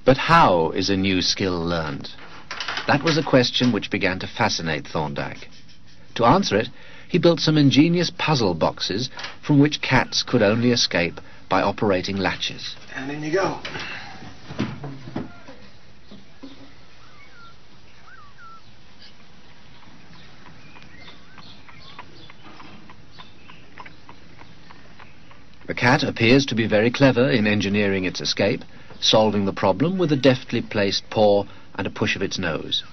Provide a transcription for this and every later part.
But how is a new skill learned? That was a question which began to fascinate Thorndike. To answer it, he built some ingenious puzzle boxes from which cats could only escape by operating latches. And in you go. The cat appears to be very clever in engineering its escape, solving the problem with a deftly placed paw and a push of its nose.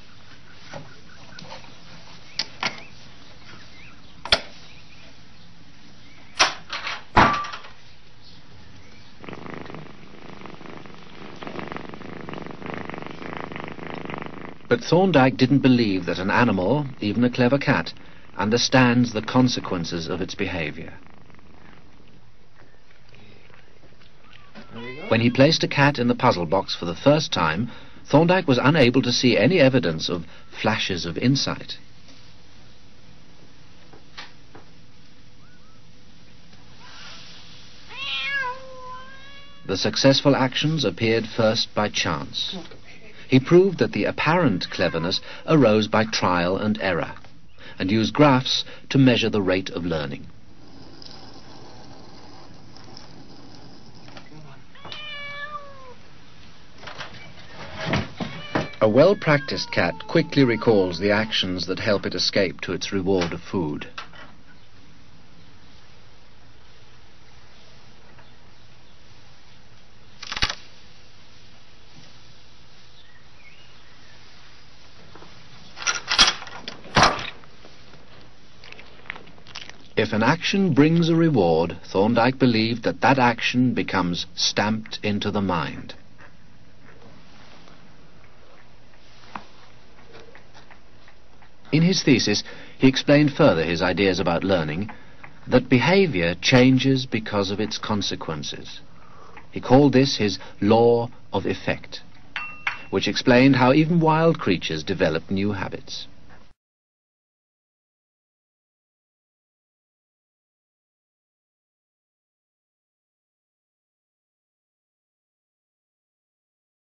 But Thorndike didn't believe that an animal, even a clever cat, understands the consequences of its behavior. When he placed a cat in the puzzle box for the first time, Thorndike was unable to see any evidence of flashes of insight. The successful actions appeared first by chance. He proved that the apparent cleverness arose by trial and error, and used graphs to measure the rate of learning. A well-practiced cat quickly recalls the actions that help it escape to its reward of food. If an action brings a reward, Thorndike believed that that action becomes stamped into the mind. In his thesis, he explained further his ideas about learning, that behavior changes because of its consequences. He called this his law of effect, which explained how even wild creatures develop new habits.